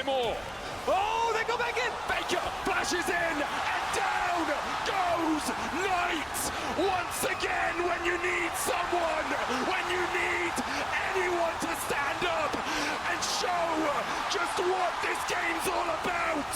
more. Oh, they go back in. Faker flashes in, and down goes Knight. Once again, when you need someone, when you need anyone to stand up and show just what this game's all about.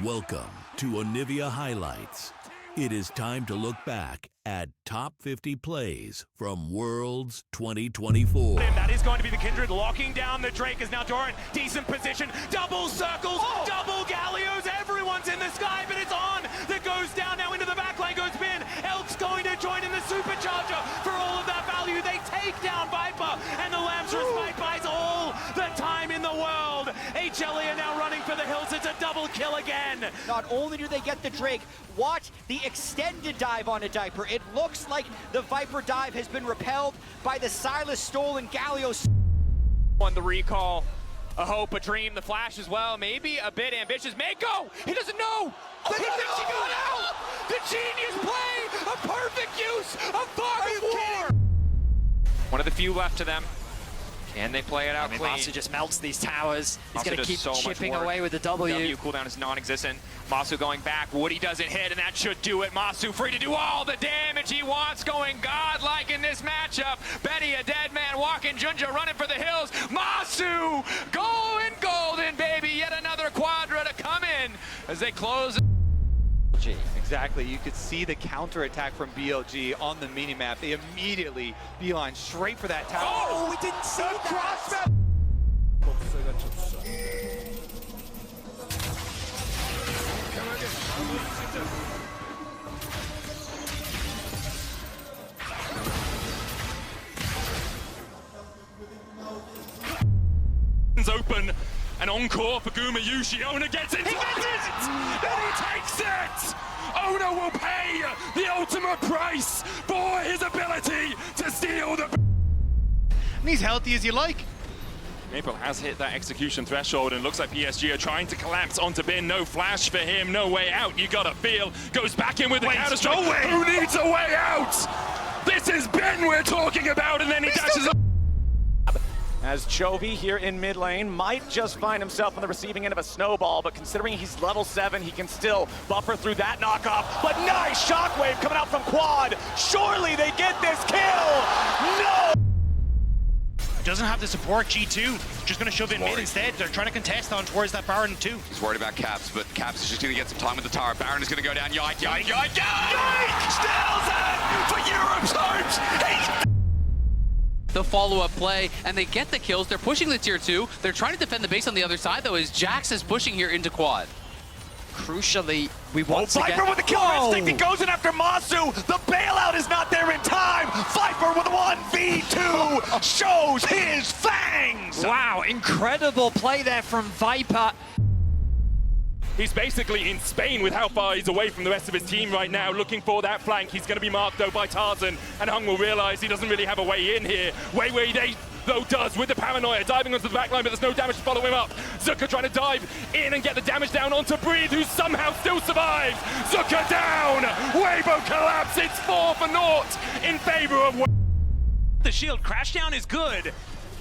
Welcome to Onivia Highlights. It is time to look back at top 50 plays from Worlds 2024. That is going to be the Kindred locking down the Drake as now Doran, decent position, double circles, double Galios, everyone's in the sky, but it's on, that goes down now into the backline, goes Bin, Elk's going to join in the supercharger for all of that value, they take down Viper, and the Lamserous Fight buys all the time in the world. HLE are now running for the hills, it's a double kill again. Not only do they get the Drake, watch the extended dive on a Diaper. It looks like the Viper dive has been repelled by the Sylas stolen Galio. On the recall, a hope, a dream, the flash as well, maybe a bit ambitious. Mako, he doesn't know. He thinks he got out. The genius play, a perfect use of Fog of War. One of the few left to them. Can they play it out clean? Massu just melts these towers. He's going to keep so chipping away with the W. Cooldown is non-existent. Massu going back. Woody doesn't hit, and that should do it. Massu free to do all the damage he wants, going godlike in this matchup. Benny, a dead man walking. Junja running for the hills. Massu going golden, baby. Yet another quadra to come in as they close. Exactly, you could see the counterattack from BLG on the minimap. They immediately beeline straight for that tower. Oh, we didn't see that! Open, an encore for Gumayusi. Oner gets it! He gets it! And he takes it! Oner will pay the ultimate price for his ability to steal the... And he's healthy as you like. Maple has hit that execution threshold, and looks like PSG are trying to collapse onto Bin. No flash for him, no way out, you gotta feel. Goes back in with the counter strike. Who needs a way out? This is Bin we're talking about, and then he dashes up. As Chovy here in mid lane might just find himself on the receiving end of a snowball, but considering he's level 7, he can still buffer through that knockoff. But nice Shockwave coming out from quad. Surely they get this kill. No! Doesn't have the support, G2. Just going to shove in mid instead. They're trying to contest on towards that Baron too. He's worried about Caps, but Caps is just going to get some time with the tower. Baron is going to go down. Yike! Steals it for Europe's hopes! The follow-up play, and they get the kills. They're pushing the tier 2. They're trying to defend the base on the other side, though, as Jax is pushing here into quad. Crucially, we want to Viper with the killer instinct. He goes in after Massu. The bailout is not there in time. Viper with 1v2 shows his fangs. Wow, incredible play there from Viper. He's basically in Spain with how far he's away from the rest of his team right now, looking for that flank. He's going to be marked, though, by Tarzan, and Hung will realize he doesn't really have a way in here. Way they, though, does with the paranoia, diving onto the backline, but there's no damage to follow him up. Zucker trying to dive in and get the damage down onto Breathe, who somehow still survives. Zucker down! Weibo collapse, it's 4 for naught in favor of... The shield crash down is good.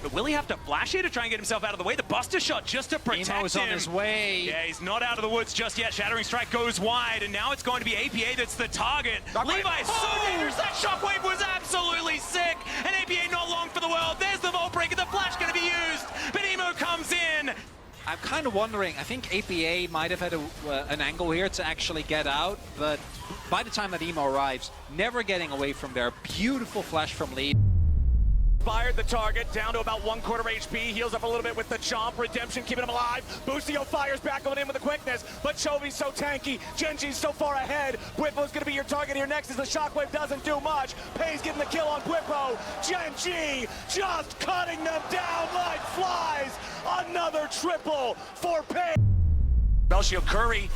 But will he have to flash here to try and get himself out of the way? The Buster Shot just to protect him. Emo's on his way. Yeah, he's not out of the woods just yet. Shattering Strike goes wide, and now it's going to be APA that's the target. Levi is so dangerous. That Shockwave was absolutely sick. And APA not long for the world. There's the Vault Breaker. The flash going to be used. But Emo comes in. I'm kind of wondering, I think APA might have had an angle here to actually get out, but by the time that Emo arrives, never getting away from there. Beautiful flash from Lee. Fired the target down to about 1/4 HP. Heals up a little bit with the Chomp. Redemption keeping him alive. Boostio fires back on in with the quickness, but Chovy's so tanky. Genji's so far ahead. Bwipo's going to be your target here next as the Shockwave doesn't do much. Pay's getting the kill on Bwipo. Genji just cutting them down like flies. Another triple for Pay. Belshio Curry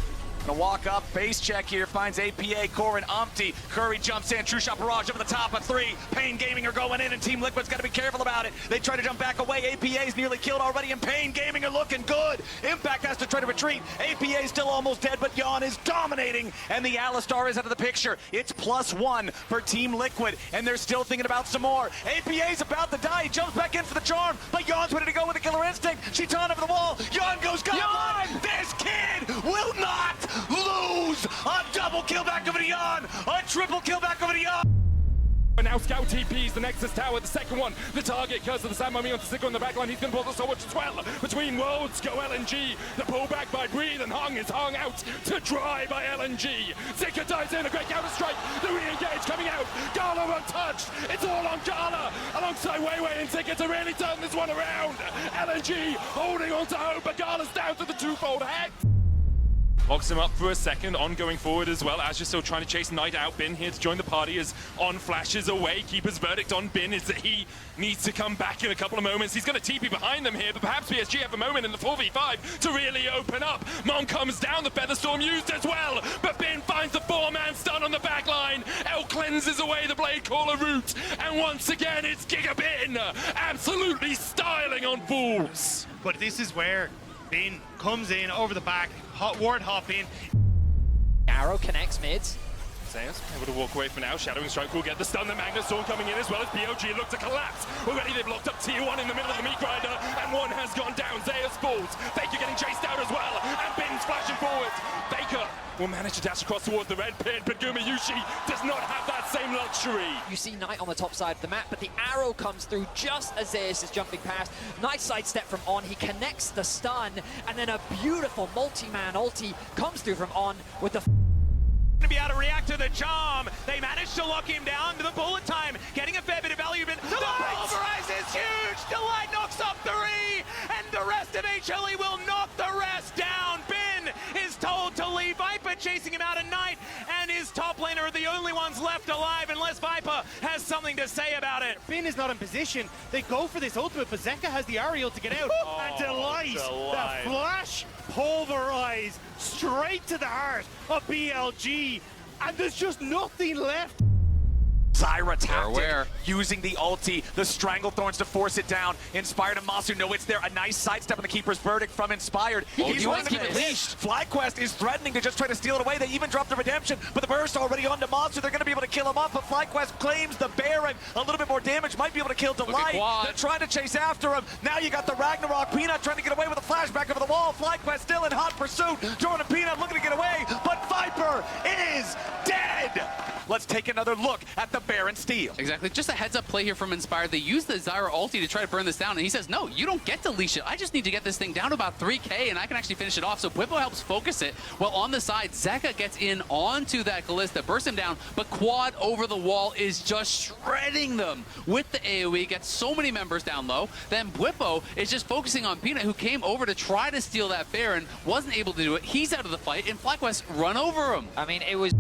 gonna walk up, base check here, finds APA, Core, and Umpty. Curry jumps in, true shot barrage over the top of 3. Pain Gaming are going in, and Team Liquid's gotta be careful about it. They try to jump back away. APA's nearly killed already, and Pain Gaming are looking good. Impact has to try to retreat. APA's still almost dead, but Yeon is dominating, and the Alistar is out of the picture. It's +1 for Team Liquid, and they're still thinking about some more. APA's about to die. He jumps back in for the charm, but Yeon's ready to go with the killer Killer Instinct. Cheetan over the wall. Yeon goes Yeon! This kid will not lose. A double kill back over to Yeon. A triple kill back over to Yeon. And now Scout TP's the Nexus Tower, the second one. The target because of the Sam Mummy on Sicko on the back line. He's going to pull the sword as well. Between worlds go LNG. The pullback by Breathe and Hung is hung out to dry by LNG. Zika dives in, a great counter strike. The re-engage coming out. Gala untouched. It's all on Gala alongside Weiwei and Zika to really turn this one around. LNG holding on to hope, but Gala's down to the twofold hex. Locks him up for a second, on going forward as well. Ashe still trying to chase Knight out. Bin here to join the party as On flashes away. Keeper's verdict on Bin is that he needs to come back in a couple of moments. He's going to TP behind them here, but perhaps PSG have a moment in the 4v5 to really open up. Mon comes down, the Featherstorm used as well, but Bin finds the 4-man stun on the back line. Elk cleanses away the Blade Caller route, and once again it's Giga Bin absolutely styling on fools. But this is where Bin comes in over the back, ward hop in. Arrow connects mids. Zeus able to walk away for now. Shadowing Strike will get the stun. The Magnet Storm coming in as well as BLG look to collapse. Already they've locked up T1 in the middle of the meat grinder, and one has gone down. Zeus falls. Faker getting chased out as well, and Bin's flashing forward. Faker will manage to dash across towards the red pit, but Gumayusi does not have that same luxury. You see Knight on the top side of the map, but the arrow comes through just as Zeus is jumping past. Nice sidestep from On. He connects the stun, and then a beautiful multi-man ulti comes through from On with the To be able to react to the charm. They managed to lock him down to the bullet time, getting a fair bit of value. But the pulverize is huge. Delight knocks up 3, and the rest of HLE will knock the rest down. Bin is told to leave Viper, chasing him out at Night, and his top laner are the only ones left alive unless Viper has something to say about it. Bin is not in position. They go for this ultimate, but Zeka has the Ariel to get out. And Delight, the flash pulverize straight to the heart of BLG, and there's just nothing left. Xayah tactic, using the ulti, the Stranglethorns to force it down. Inspired and Massu know it's there. A nice sidestep on the Keeper's verdict from Inspired. He's wants to keep it leashed. FlyQuest is threatening to just try to steal it away. They even dropped the Redemption, but the burst already onto Massu. They're going to be able to kill him off, but FlyQuest claims the Baron. A little bit more damage, might be able to kill Delight. They're trying to chase after him. Now you got the Ragnarok. Peanut trying to get away with a flashback over the wall. FlyQuest still in hot pursuit. Jordan Peanut looking to get away, but Viper is dead. Let's take another look at the Baron steal. Exactly. Just a heads-up play here from Inspired. They use the Xayah ulti to try to burn this down, and he says, no, you don't get to leash it. I just need to get this thing down to about 3k, and I can actually finish it off. So Bwipo helps focus it. While on the side, Zeka gets in onto that Kalista, bursts him down, but Quad over the wall is just shredding them with the AoE, gets so many members down low. Then Bwipo is just focusing on Peanut, who came over to try to steal that Baron, wasn't able to do it. He's out of the fight, and FlyQuest run over him. I mean, it was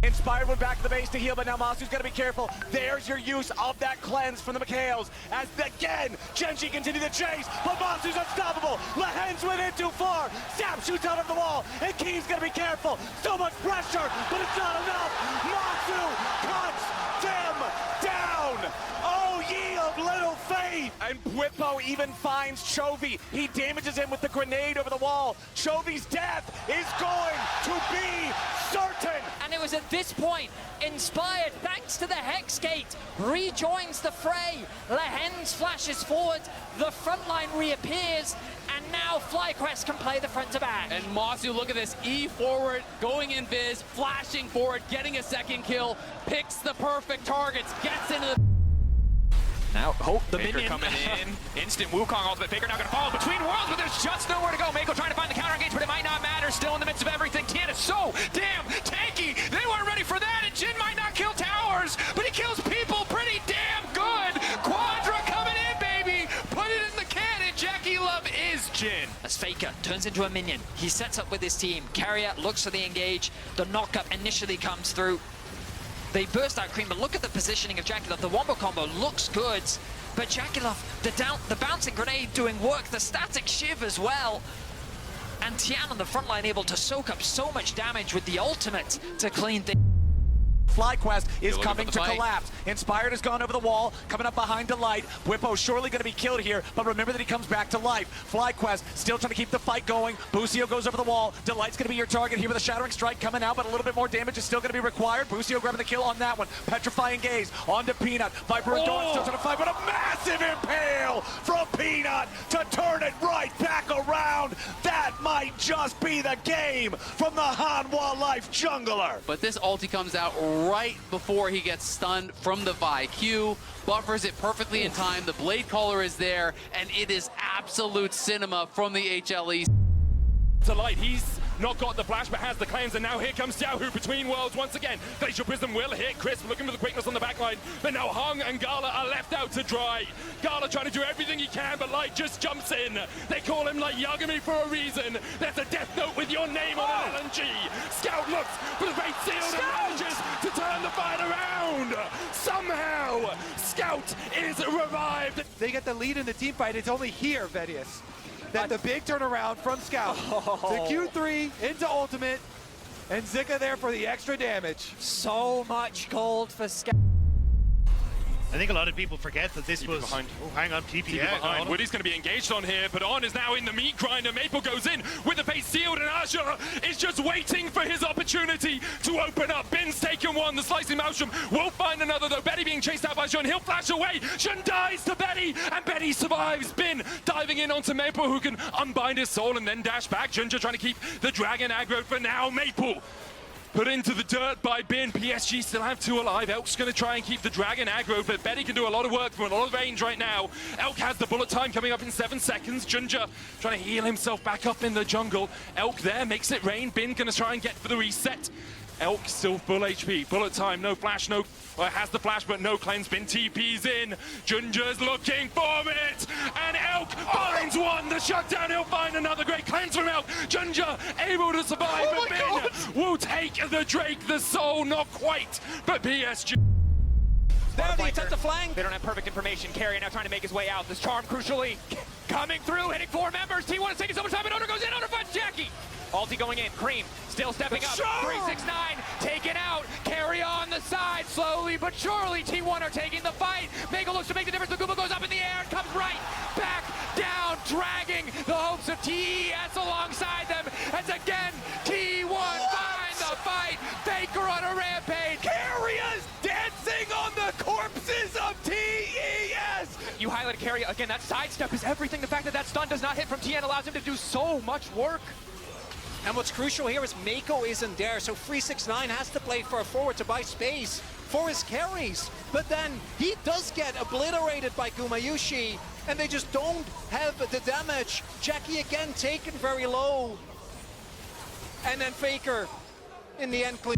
Inspired went back to the base to heal, but now Masu's got to be careful. There's your use of that cleanse from the McHales. As again, Genji continue the chase, but Masu's unstoppable. Lehen's went in too far. Sap shoots out of the wall, and Keen's got to be careful. So much pressure, but it's not enough. Masu cuts them down. Oh, ye of little faith. And Bwipo even finds Chovy. He damages him with the grenade over the wall. Chovy's death is going to be certain. And it was at this point, Inspired, thanks to the Hex Gate, rejoins the fray. Lehen's flashes forward, the front line reappears, and now FlyQuest can play the front to back. And Massu, look at this, E forward, going in Viz, flashing forward, getting a second kill, picks the perfect targets, gets into the... Now, the Faker minion coming in. Instant Wukong ultimate. Faker now going to fall between worlds, but there's just nowhere to go. Mako trying to find the counter engage, but it might not matter. Still in the midst of everything. Tien is so damn tanky. They weren't ready for that, and Jhin might not kill towers, but he kills people pretty damn good. Quadra coming in, baby. Put it in the can, and Jackeylove is Jhin. As Faker turns into a minion, he sets up with his team. Keria looks for the engage. The knockup initially comes through. They burst out Cream, but look at the positioning of Jackeylove. The wombo combo looks good, but Jackeylove, the bouncing grenade doing work, the static shiv as well. And Tian on the front line able to soak up so much damage with the ultimate to clean things. FlyQuest is coming to collapse. Inspired has gone over the wall, coming up behind Delight. Bwipo surely going to be killed here, but remember that he comes back to life. FlyQuest still trying to keep the fight going. Busio goes over the wall. Delight's going to be your target here with a Shattering Strike coming out, but a little bit more damage is still going to be required. Busio grabbing the kill on that one. Petrifying Gaze onto Peanut. Viper and Dawn still trying to fight, but a massive impale from Peanut to it right back around. That might just be the game from the Hanwha Life jungler. But this ulti comes out right before he gets stunned from the Vi. Q buffers it perfectly in time. The Blade Caller is there, and it is absolute cinema from the HLE. Delight, he's not got the flash but has the cleanse, and now here comes Xiaohu between worlds once again. Glacial Prism will hit Crisp, looking for the quickness on the backline, but now Hung and Gala are left out to dry. Gala trying to do everything he can, but Light just jumps in. They call him like Yagami for a reason. There's a death note with your name on LNG. Scout looks for the great seal and manages to turn the fight around. Somehow, Scout is revived. They get the lead in the team fight. It's only here, Vedius, that the big turnaround from Scout to Q3 into Ultimate, and Zika there for the extra damage. So much gold for Scout. I think a lot of people forget that this was... behind. Oh, hang on, TP. Behind. Woody's going to be engaged on here, but On is now in the meat grinder. Maple goes in with the face sealed, and Ashe is just waiting for his opportunity to open up. Bin's taken one. The slicing Maelstrom will find another, though. Betty being chased out by Jun. He'll flash away. Jun dies to Betty, and Betty survives. Bin diving in onto Maple, who can unbind his soul and then dash back. Junja trying to keep the dragon aggro for now. Maple put into the dirt by Bin. PSG still have 2 alive. Elk's going to try and keep the dragon aggro, but Betty can do a lot of work from a lot of range right now. Elk has the bullet time coming up in 7 seconds. Junja trying to heal himself back up in the jungle. Elk there makes it rain. Bin going to try and get for the reset. Elk still full HP. Bullet time, no flash, no... Well, it has the flash, but no cleanse. Bin TP's in. Junja's looking for it. And Elk finds one. The shutdown, he'll find another great cleanse from Elk. Junja able to survive, but Bin will take the Drake. The soul, not quite. But PSG... There they attempt to flank. They don't have perfect information. Keria now trying to make his way out. This charm crucially coming through, hitting 4 members. T1 is taking so much time, and Oner goes in. Oner finds Jackie. Ulti going in. Cream still stepping up. 369 taken out. Keria on the side. Slowly but surely, T1 are taking the fight. Mako looks to make the difference. The Guma goes up in the air and comes right back down, dragging the hopes of TES alongside them. As again, T1 finds the fight. Faker on a rampage. Keria's dancing on the corpses of TES. You highlighted Keria again. That sidestep is everything. The fact that that stun does not hit from TN allows him to do so much work. And what's crucial here is Mako isn't there, so 369 has to play for a forward to buy space for his carries. But then he does get obliterated by Gumayusi, and they just don't have the damage. Jackie again taken very low. And then Faker in the end clean.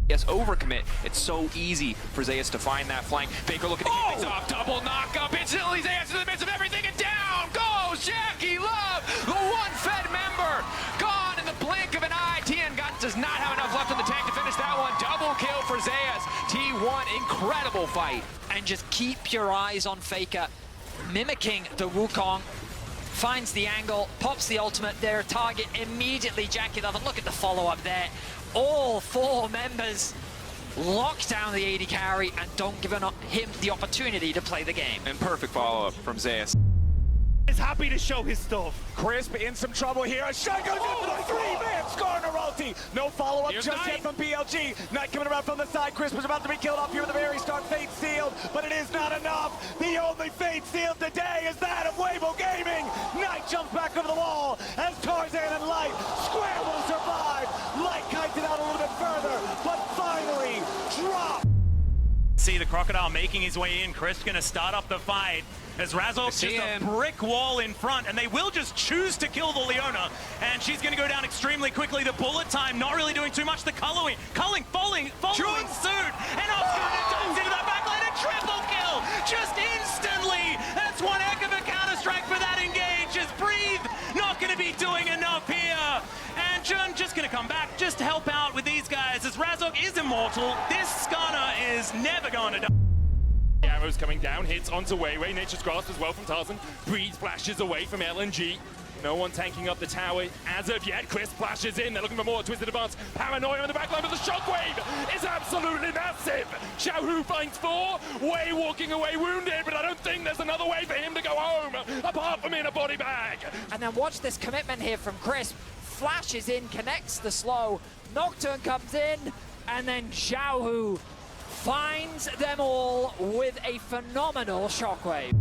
Yes, overcommit. It's so easy for Zeus to find that flank. Baker looking to get things off. Double knockup. Instantly Zeus in the midst of everything, and down goes Jackeylove, the one-fed member. Gone in the blink of an eye. TN does not have enough left in the tank to finish that one. Double kill for Zeus. T1, incredible fight. And just keep your eyes on Faker, mimicking the Wukong. Finds the angle, pops the ultimate there, target immediately Jackeylove, and look at the follow-up there. All 4 members lock down the AD carry and don't give him the opportunity to play the game. And perfect follow-up from Zeus. Is happy to show his stuff. Crisp in some trouble here. Ashe goes in for the 3-man Skarner ulti. No follow-up just yet from BLG. Knight coming around from the side. Crisp was about to be killed off here at the very start. Fate sealed, but it is not enough. The only fate sealed today is that of Weibo Gaming. Knight jumps back over the wall as Tarzan and Light square will survive. Light kites it out a little bit further, but finally drop. See the Crocodile making his way in. Chris gonna start up the fight as Razork just a brick wall in front, and they will just choose to kill the Leona, and she's gonna go down extremely quickly. The bullet time not really doing too much. The culling following suit, and Oscar dives into that backline and triple kill just instantly. That's one heck of a counter strike for that engage. Just breathe, not gonna be doing enough here. And Jun just gonna come back just to help out with these guys as Razork is immortal. This Skarner is never gonna die. Arrows coming down, hits onto Weiwei. Nature's Grasp as well from Tarzan. Breeze flashes away from LNG. No one tanking up the tower as of yet. Chris flashes in. They're looking for more Twisted Advance. Paranoia on the backline, but the Shockwave is absolutely massive. Xiaohu finds 4. Wei walking away wounded, but I don't think there's another way for him to go home apart from in a body bag. And then watch this commitment here from Chris. Flashes in, connects the slow. Nocturne comes in, and then Xiaohu finds them all with a phenomenal Shockwave.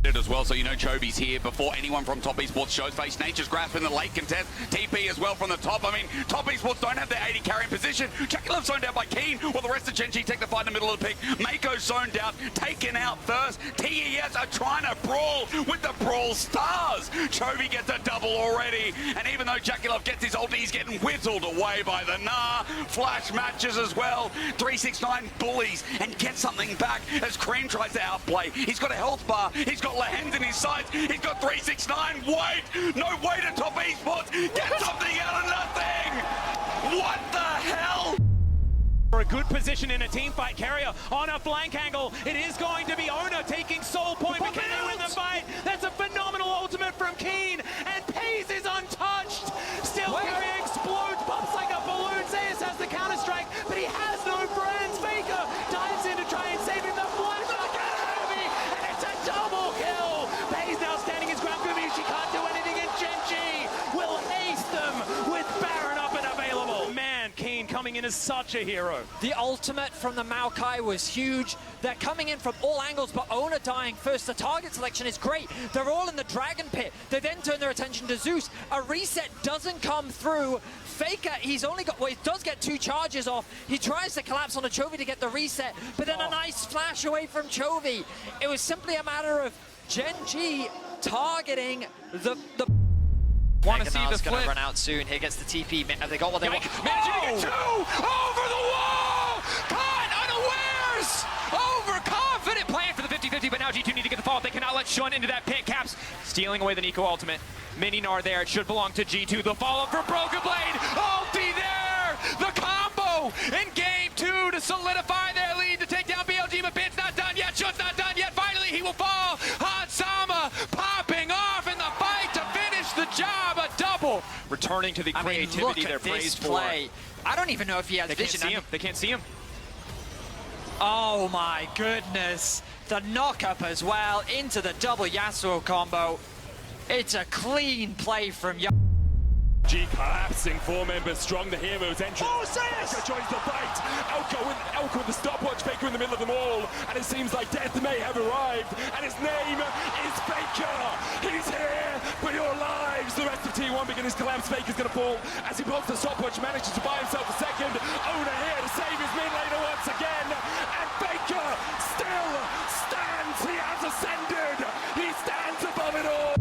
as well, so you know Chovy's here before anyone from Top Esports shows face. Nature's Grasp in the late contest. TP as well from the top. I mean, Top Esports don't have their 80 carry in position. Jackeylove zoned out by Kiin, while the rest of Gen G take the fight in the middle of the pick. Mako's zoned out, taken out first. TES are trying to brawl with the Brawl Stars. Chovy gets a double already, and even though Jackeylove gets his ulti, he's getting whittled away by the Nah. Flash matches as well. 369 bullies and gets something back as Cream tries to outplay. He's got a health bar. He's got hands in his sights. He's got 369. Wait! No way to Top Esports. Get something out of nothing! What the hell? For a good position in a team fight, Keria on a flank angle. It is going to be Oner taking soul point, but can they win the fight? That's a phenomenal ultimate from Kiin, and Pace is untouched. Still, Keria explodes, pops like a balloon. Zeus has the counter strike, but he has no friends. Faker dives in to try and save him. The flash of the Heavy, and it's a double kill. Pace now standing his ground. Gumayusi can't do anything, and Gen G will ace them with Baron up and available. Man, Kiin coming in as such a hero. The ultimate from the Maokai was huge. They're coming in from all angles, but Oner dying first. The target selection is great. They're all in the Dragon Pit. They then turn their attention to Zeus. A reset doesn't come through. Faker, he's only got, well, he does get 2 charges off. He tries to collapse on a Chovy to get the reset, but then a nice flash away from Chovy. It was simply a matter of Gen G targeting the Want to see the flip. Gonna run out soon. Here gets the TP. Have they got what they want? Managing to get 2 over the wall! Caught unawares! Overconfident plan for the 50-50, but now G2 need to get the fall. They cannot let Shun into that pit. Caps stealing away the Nico ultimate. Mini Gnar there. It should belong to G2. The follow-up for Broken Blade. Ulti there! The combo in game 2 to solidify their lead to take down BLG, but Bin's not done yet. Shun's not done yet. Finally, he will fall. Hansama popping off in the fight to finish the job. A double. Returning to the creativity they're praised for. I don't even know if he has vision. They can't see him. Oh my goodness. The knock-up as well into the double Yasuo combo. It's a clean play from G collapsing, 4 members strong, the heroes entering. Oh, Zeus! Faker joins the fight. Elk with the stopwatch, Faker in the middle of them all. And it seems like death may have arrived. And his name is Faker. He's here for your lives. The rest of T1 begin his collapse. Faker's going to fall as he pulls the stopwatch, manages to buy himself a second. Oner here to save his mid laner once again. And Faker still stands. He has ascended. He stands above it all.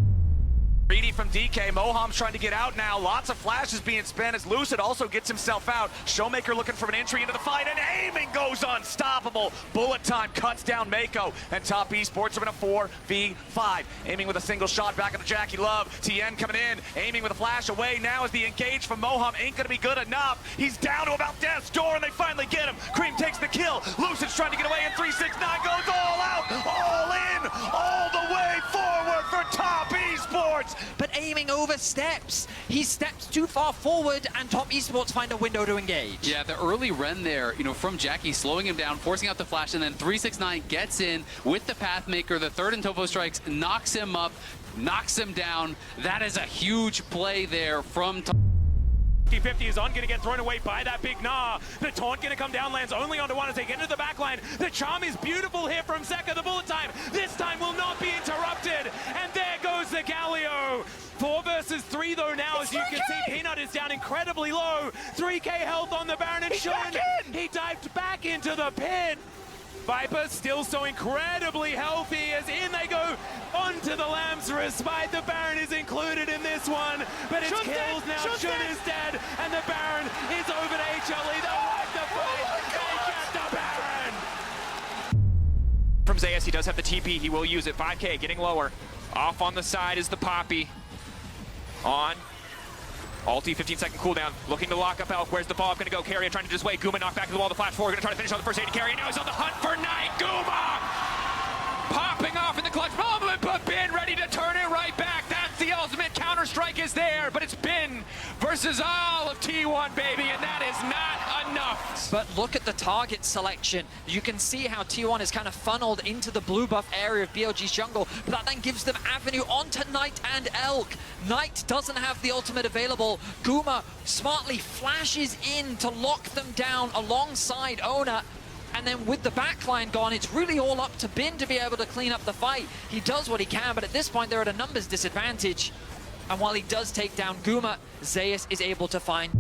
Greedy from DK. Moham's trying to get out now. Lots of flashes being spent as Lucid also gets himself out. Showmaker looking for an entry into the fight, and aiming goes unstoppable. Bullet time cuts down Mako, and Top Esports are in a 4v5. Aiming with a single shot back at the Jackeylove. TN coming in, aiming with a flash away. Now as the engage from Moham ain't gonna be good enough. He's down to about death's door, and they finally get him. Cream takes the kill. Lucid's trying to get away, and 369 goes all out, all in, all the way forward for Top Esports. But aiming oversteps. He steps too far forward, and Top Esports find a window to engage. Yeah, the early Ren there, from Jackie, slowing him down, forcing out the flash, and then 369 gets in with the Pathmaker. The third and Topo strikes, knocks him up, knocks him down. That is a huge play there from Top. 50-50 is on, going to get thrown away by that big Gnar. The taunt going to come down, lands only onto one as they get into the back line. The charm is beautiful here from Zeka. The bullet time this time will not be interrupted. And there goes the Galio. 4 versus 3 though now, as you can see, Peanut is down incredibly low. 3k health on the Baron, and Shun, he dived back into the pit. Viper still so incredibly healthy as in they go onto the Lambs respite. The Baron is included in this one, but it's Shun's kills dead. Now. Shun is dead, and the Baron is over to HLE. They'll wipe the fight. They get the Baron. From Zeus, he does have the TP. He will use it. 5k getting lower. Off on the side is the Poppy. On. Ulti, 15-second cooldown, looking to lock up Elk. Where's the follow-up going to go? Keria trying to just wait. Guma knocked back to the wall, the flash forward, going to try to finish on the first 80 Keria. Now he's on the hunt for Night. Guma! Popping off in the clutch moment, but Bin ready to turn it right back. That's the ultimate counter-strike is there, but it's Bin versus all of T1, baby, and that is not enough. But look at the target selection. You can see how T1 is kind of funneled into the blue buff area of BLG's jungle, but that then gives them avenue onto Knight and Elk. Knight doesn't have the ultimate available. Guma smartly flashes in to lock them down alongside Oner. And then with the backline gone, it's really all up to Bin to be able to clean up the fight. He does what he can, but at this point, they're at a numbers disadvantage. And while he does take down Guma, Zeus is able to find...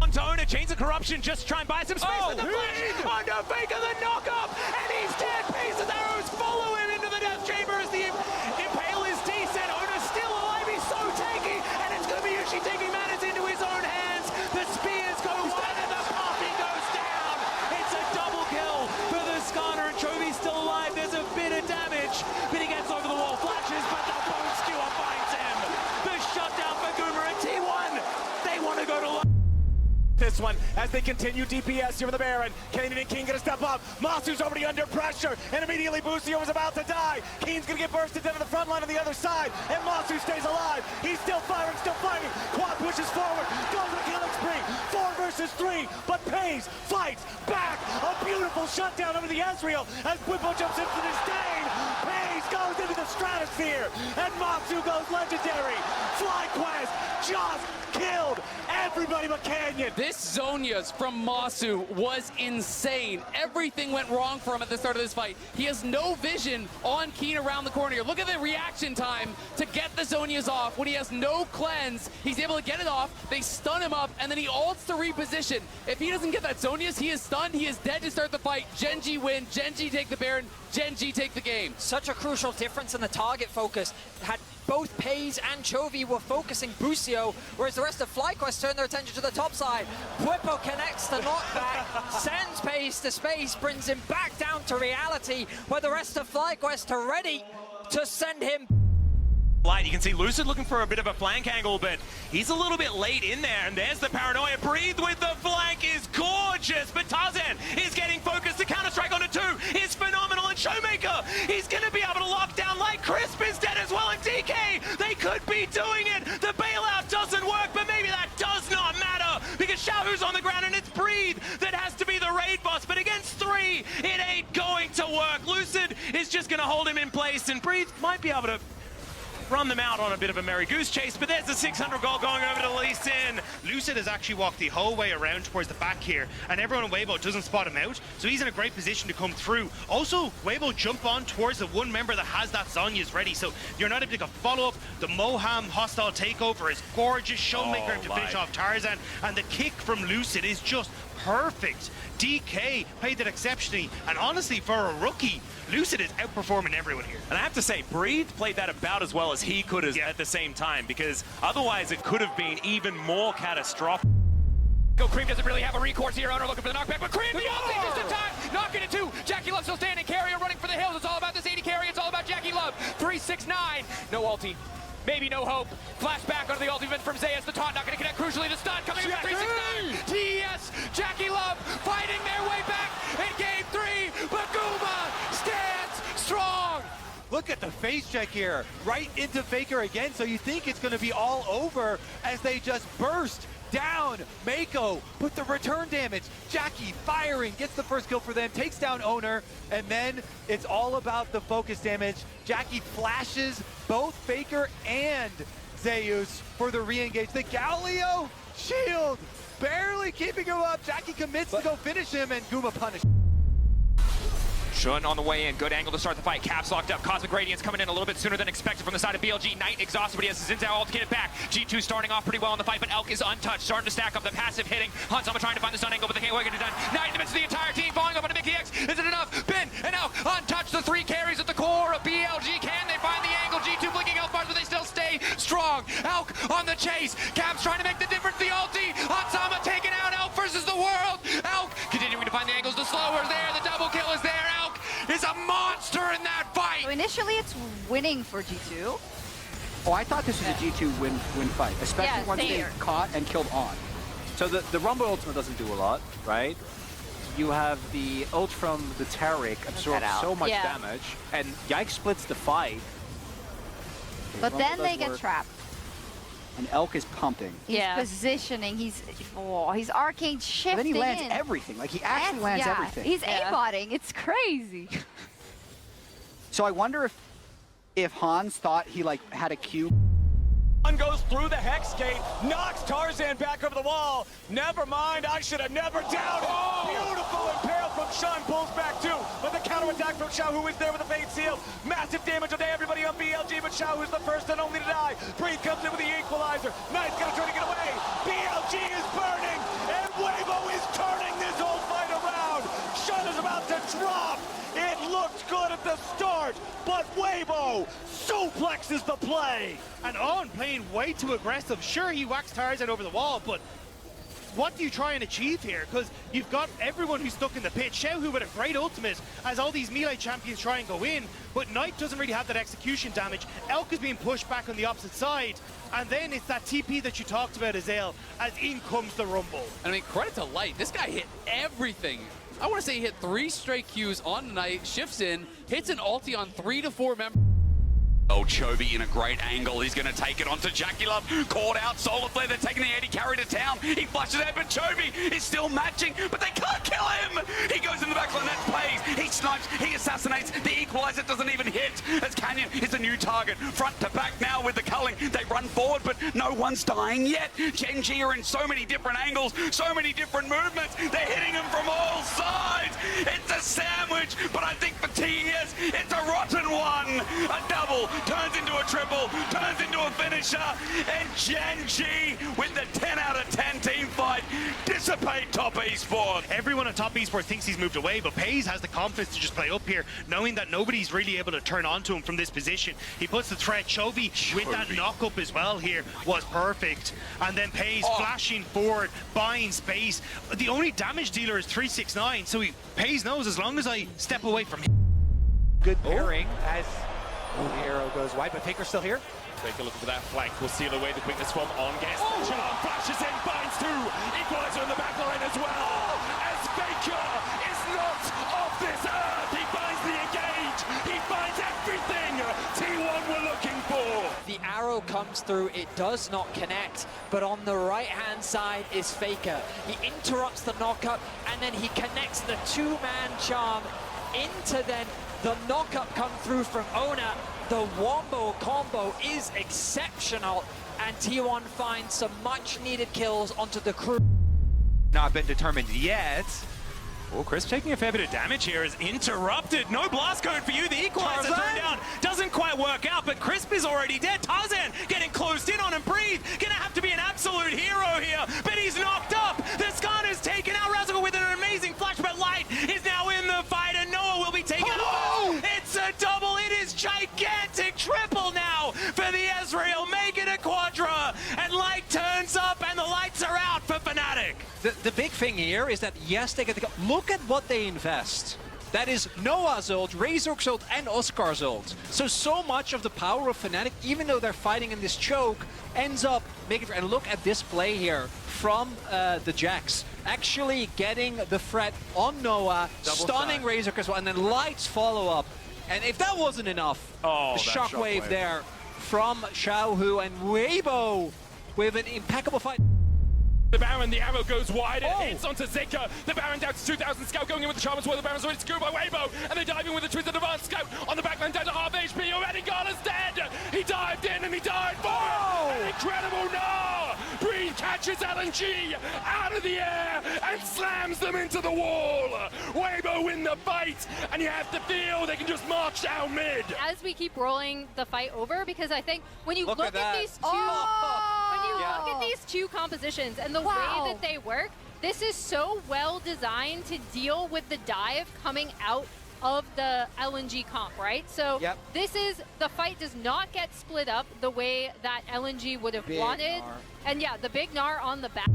Onto Oner, Chains of Corruption, just try and buy some space with the flash. Onto Faker, the knock-up, and he's dead. Pieces arrows follow him into the death chamber as the Impale is decent. Oner's still alive, he's so tanky, and it's Gumayusi taking matters into his own hands. The spears go wide and the Poppy goes down. It's a double kill for the Skarner, and Chovy's still alive. There's a bit of damage, but he gets over the wall, flashes, but the bone skewer finds him. The shutdown for Guma and T1. They want to go to this one as they continue DPS here for the Baron. Kanan and Kiin gonna step up. Massu's already under pressure, and immediately Busio was about to die. Kiin's gonna get bursted down to the front line on the other side, and Massu stays alive. He's still firing, still fighting. Quad pushes forward, goes with the killing spree. 4 versus 3, but pays, fights, back. A beautiful shutdown over the Ezreal as Bwipo jumps into the stain. Pays goes into the stratosphere, and Massu goes legendary. Fly Quest just killed everybody but Canyon. This Zhonya's from Massu was insane. Everything went wrong for him at the start of this fight. He has no vision on Kiin around the corner here. Look at the reaction time to get the Zhonya's off. When he has no cleanse, he's able to get it off. They stun him up, and then he ults to reposition. If he doesn't get that Zhonya's, he is stunned. He is dead to start the fight. Gen G win. Gen G take the Baron. Gen G take the game. Such a crucial difference in the target focus. Had both Pays and Chovy were focusing Busio, whereas the rest of FlyQuest turned their attention to the top side. Bwipo connects the knockback, sends Pays to space, brings him back down to reality, where the rest of FlyQuest are ready to send him. You can see Lucid looking for a bit of a flank angle, but he's a little bit late in there, and there's the paranoia. Breathe with the flank is gorgeous, but Tarzan is getting focused. The counter-strike onto 2 is phenomenal, and Showmaker, he's going to be able to lock down like Crisp is dead as well, and DK, they could be doing it. The bailout doesn't work, but maybe that does not matter, because Xiaohu's on the ground, and it's Breathe that has to be the raid boss, but against 3, it ain't going to work. Lucid is just going to hold him in place, and Breathe might be able to run them out on a bit of a merry goose chase, but there's the 600 goal going over to Lee Sin. Lucid has actually walked the whole way around towards the back here, and everyone in Weibo doesn't spot him out, so he's in a great position to come through. Also, Weibo jump on towards the one member that has that Zhonya's ready, so you're not able to follow up. The Moham hostile takeover is gorgeous. Showmaker to finish off Tarzan, and the kick from Lucid is just perfect. DK played that exceptionally, and honestly, for a rookie, Lucid is outperforming everyone here. And I have to say, Breathe played that about as well as he could at the same time, because otherwise it could have been even more catastrophic. Cream doesn't really have a recourse here. Oner looking for the knockback, but Cream, the ulti just in time. Knocking it 2. Jackeylove still standing. Keria running for the hills. It's all about this 80 carry. It's all about Jackeylove. 369. No ulti. Maybe no hope. Flashback onto the ultimate from Zeus. The taunt not going to connect. Crucially, the stun coming up 369. TES, Jackeylove fighting their way back in game 3. But Guma stands strong. Look at the face check here, right into Faker again, so you think it's going to be all over as they just burst down Mako, but the return damage, Jackie firing, gets the first kill for them, takes down Oner, and then it's all about the focus damage. Jackie flashes both Faker and Zeus for the re-engage. The Galio shield barely keeping him up. Jackie commits to go finish him, and Guma punished. Shun on the way in, good angle to start the fight. Caps locked up, Cosmic Radiance coming in a little bit sooner than expected from the side of BLG. Knight exhausted, but he has his Xin Zhao ult to get it back. G2 starting off pretty well in the fight, but Elk is untouched, starting to stack up the passive hitting. Hanzama trying to find the stun angle, but they can't get it done. Knight in the midst of the entire team, falling up onto Mickey X. Is it enough? Bin and Elk untouched, the 3 carries at the core of BLG. Can they find the angle? G2 blinking health bars, but they still stay strong. Elk on the chase. Caps trying to make the difference, the ulti. Hanzama taking out Elk versus the world. Elk continuing to find the angles, the slower is there, the double kill is there. Elk is a monster in that fight! So initially it's winning for G2. Oh, I thought this was a G2 win fight, especially once they caught and killed on. So the Rumble ultimate doesn't do a lot, right? You have the ult from the Taric absorb so much damage, and Yike splits the fight. But then they get trapped. And Elk is pumping. He's positioning, he's arcane shifting. But then he lands everything, like he actually lands everything. He's aimbotting, it's crazy. So I wonder if Hans thought he like had a Q. One goes through the Hex Gate, knocks Tarzan back over the wall. Never mind, I should have never doubted. Beautiful impale from Sean, pulls back too. But the counterattack from Xiaohu is there with a fade seal. Massive damage on everybody on BLG, but Xiaohu's the first and only to die. Breathe comes in with the equalizer. Knight's gonna try to get away. BLG is burning, and Weibo is turning this whole fight around. Sean is about to drop. It looked good at the start, but Weibo suplexes the play. And On playing way too aggressive. Sure, he whacks Tarzan over the wall, but what do you try and achieve here? Because you've got everyone who's stuck in the pit. Xiaohu with a great ultimate as all these melee champions try and go in, but Knight doesn't really have that execution damage. Elk is being pushed back on the opposite side, and then it's that TP that you talked about, Ezreal, as in comes the Rumble. And I mean, credit to Light. This guy hit everything. I want to say he hit 3 straight Qs on Knight, shifts in, hits an ulti on 3 to 4 members. Oh, Chovy in a great angle. He's going to take it onto Jackeylove. Caught out, Solar Flare. They're taking the AD carry to town. He flushes out, but Chovy is still matching, but they can't kill him. He goes in the backline. That plays. He snipes. He assassinates. The equalizer doesn't even hit as Canyon is a new target. Front to back now with the culling. They run forward, but no one's dying yet. Gen G are in so many different angles, so many different movements. They're hitting him from all sides. It's a sandwich, but I think for TES, it's a rotten one. A double. Turns into a triple, turns into a finisher, and Gen G with the 10 out of 10 team fight dissipate Top Esports. Everyone at Top Esports thinks he's moved away, but Pays has the confidence to just play up here, knowing that nobody's really able to turn onto him from this position. He puts the threat. Chovy with that knock-up as well here was perfect. And then Pays flashing forward, buying space. The only damage dealer is 369, so Pays knows as long as I step away from him. Good pairing as the arrow goes wide, but Faker's still here. Take a look for that flank. Will seal away the quickness from On. Gets the charm, flashes in, binds two. Equalizer in the back line as well. As Faker is not of this earth. He finds the engage. He finds everything T1 were looking for. The arrow comes through. It does not connect. But on the right-hand side is Faker. He interrupts the knockup, and then he connects the two-man charm into then the knockup come through from Oner. The wombo combo is exceptional, and T1 finds some much-needed kills onto the crew. Not been determined yet. Oh, Chris taking a fair bit of damage here is interrupted. No blast code for you. The equalizer thrown down doesn't quite work out, but Crisp is already dead. Tarzan getting closed in on him. Breathe. Gonna have to be an absolute hero here, but he's knocked up. The Skarner's taken out. Razzle with an amazing flash, but Light is now in the fight, and Noah will be taken out. It's a double. It is gigantic. Triple now for the Ezreal. Make it a quadra, and Light turns up, and the lights are out for Fnatic. The big thing here is that, yes, they get to go. Look at what they invest. That is Noah's ult, Razor's ult, and Oscar's ult. So much of the power of Fnatic, even though they're fighting in this choke, ends up making... And look at this play here from the Jax. Actually getting the threat on Noah, stunning Razor as well, and then Light's follow-up. And if that wasn't enough, the shockwave there from Xiaohu, and Weibo with an impeccable fight. The Baron, the arrow goes wide and hits onto Zika. The Baron down to 2,000 Scout going in with the charm as well. The Baron's already secured by Weibo, and they dive in with the Twisted Advanced Scout on the backline down to half HP. Already Garner's dead. He dived in and he died for it. An incredible Gnar. Breathe catches LNG out of the air and slams them into the wall. Weibo in the fight, and you have to feel they can just march down mid. As we keep rolling the fight over, because I think when you look at these two, look at these two compositions and the way that they work, this is so well designed to deal with the dive coming out of the LNG comp, right? So this is, the fight does not get split up the way that LNG would have wanted. And yeah, the big Gnar on the back.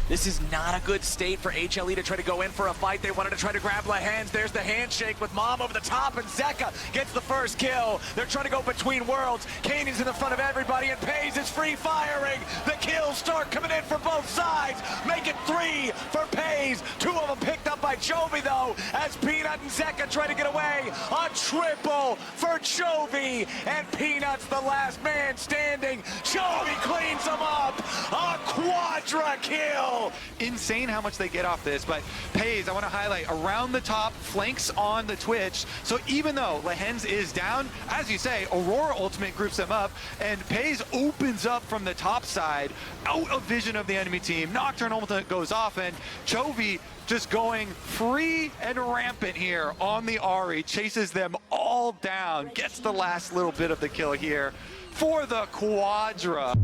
This is not a good state for HLE to try to go in for a fight. They wanted to try to grab the hands. There's the handshake with Mom over the top, and Zeka gets the first kill. They're trying to go between worlds. Kanan's in the front of everybody, and Pays is free firing. The kills start coming in for both sides. Make it 3 for Pays. 2 of them picked up by Chovy, though, as Peanut and Zeka try to get away. A triple for Chovy, and Peanut's the last man standing. Chovy cleans them up. A quadra kill! Insane how much they get off this, but FaZe, I want to highlight, around the top, flanks on the Twitch, so even though Lehens is down, as you say, Aurora ultimate groups them up, and FaZe opens up from the top side, out of vision of the enemy team. Nocturne ultimate goes off, and Chovy just going free and rampant here on the Ahri, chases them all down, gets the last little bit of the kill here for the Quadra.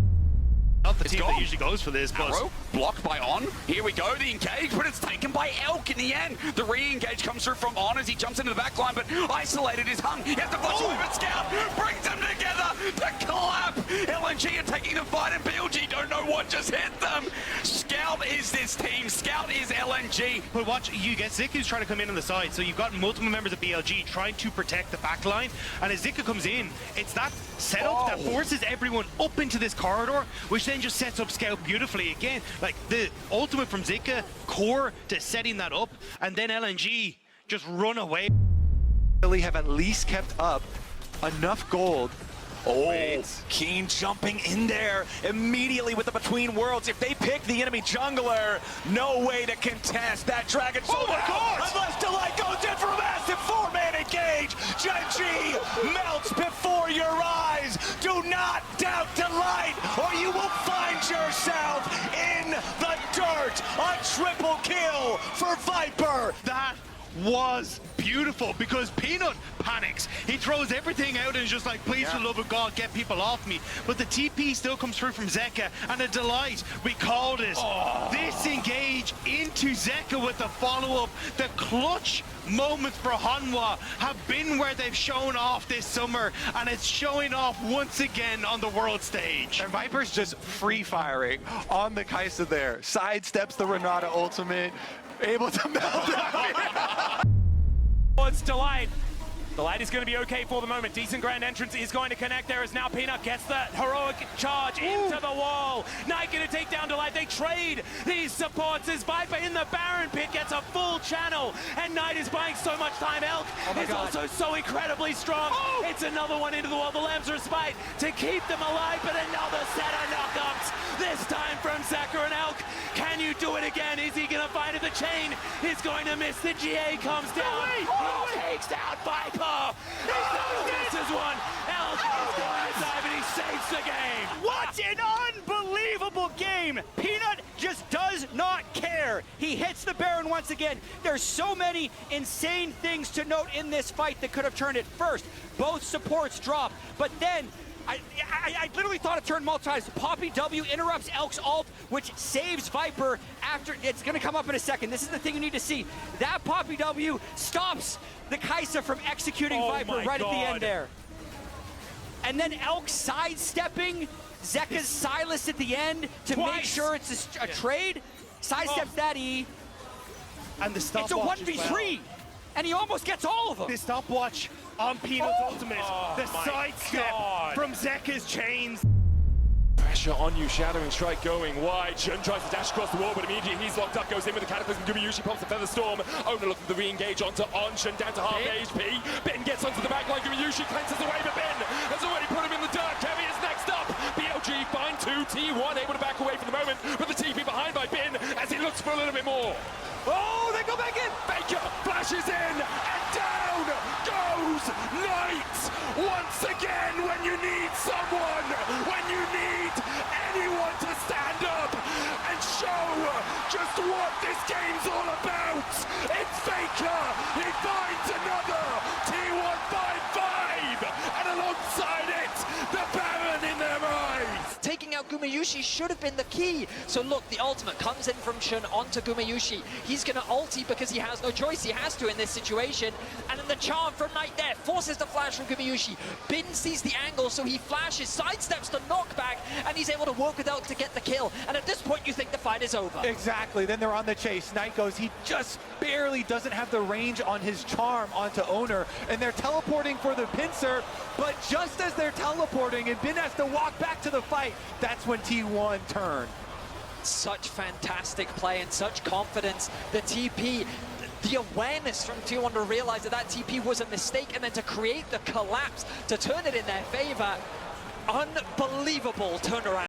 Not the team that usually goes for this, but Arrow blocked by On. Here we go, the engage, but it's taken by Elk in the end. The re-engage comes through from On as he jumps into the back line, but isolated is hung. He has to flash away, but Scout brings them together. The clap. LNG are taking the fight, and BLG don't know what just hit them. Scout is this team. Scout is LNG. But watch, you get Ziku's trying to come in on the side, so you've got multiple members of BLG trying to protect the back line, and as Ziku comes in, it's that setup that forces everyone up into this corridor, which then just sets up Scout beautifully again. Like the ultimate from Zika, core to setting that up, and then LNG just run away. Really have at least kept up enough gold. Oh, Kiin jumping in there immediately with the Between Worlds. If they pick the enemy jungler, no way to contest that Dragon Soul. Oh my God! Unless Delight goes in for a massive 4-man engage. Gen.G melts before your eyes. Do not doubt Delight, or you will find yourself in the dirt. A triple kill for Viper. That was beautiful because Peanut panics. He throws everything out and is just like, please, for the love of God, get people off me. But the TP still comes through from Zeka, and a Delight. We called it. This engage into Zeka with the follow-up. The clutch moments for Hanwha have been where they've shown off this summer, and it's showing off once again on the world stage. And Viper's just free-firing on the Kaisa there. Sidesteps the Renata ultimate, able to melt that. It's Delight. Delight is going to be okay for the moment. Decent grand entrance is going to connect there as now Peanut gets the heroic charge into the wall. Knight going to take down Delight. They trade these supports as Viper in the Baron pit gets a full channel, and Knight is buying so much time. Elk is also so incredibly strong. It's another one into the wall. The Lambs respite to keep them alive, but another set of knockups. This time from Zeka and Elk. Can you do it again? Is he going to find it? The chain is going to miss. The GA comes down. He takes down Viper. He knows this is one. Elk is going to dive, and he saves the game. What an unbelievable game. Peanut just does not care. He hits the Baron once again. There's so many insane things to note in this fight that could have turned it. First, both supports drop, but then I literally thought it turned multiple times. Poppy W interrupts Elk's ult, which saves Viper after. It's going to come up in a second. This is the thing you need to see. That Poppy W stops the Kaisa from executing Viper right at the end there. And then Elk sidestepping Zeka's Sylas at the end to make sure it's a trade. Sidesteps that E. And the stopwatch. It's a 1v3. And he almost gets all of them. The stopwatch on Peanut's ultimate. The sidestep from Zeka's chains. Pressure on you, Shadowing Strike going wide. Jhin tries to dash across the wall, but immediately he's locked up, goes in with the Cataclysm. Gumayusi pops the Feather Storm. Oner looking for the re-engage onto Onshan, down to half HP. Bin gets onto the back line. Gumayusi cleanses away, but Bin has already put him in the dirt. Kevi is next up. BLG find 2, T1 able to back away for the moment, but the TP behind by Bin as he looks for a little bit more. Oh, they go back in. Faker flashes in, and down goes Knight. Once again, when you need someone, when you need anyone to stand up and show just what this game's all about, it's Faker. He finds another T1 5-5, and alongside it, the Baron in their eyes. Taking out Gumayusi should have been the key. So look, the ultimate comes in from Shun onto Gumayusi. He's going to ulti because he has no choice. He has to in this situation. And then the charm from Knight there forces the flash from Gumayusi. Bin sees the angle, so he flashes, sidesteps the knockback, and he's able to work with Elk to get the kill. And at this point, you think the fight is over. Exactly. Then they're on the chase. Knight goes, he just barely doesn't have the range on his charm onto Oner, and they're teleporting for the pincer, but just as they're teleporting and Bin has to walk back to the fight, that's when T1 turn. Such fantastic play and such confidence. The TP, the awareness from T1 to realize that that TP was a mistake, and then to create the collapse to turn it in their favor. Unbelievable turnaround.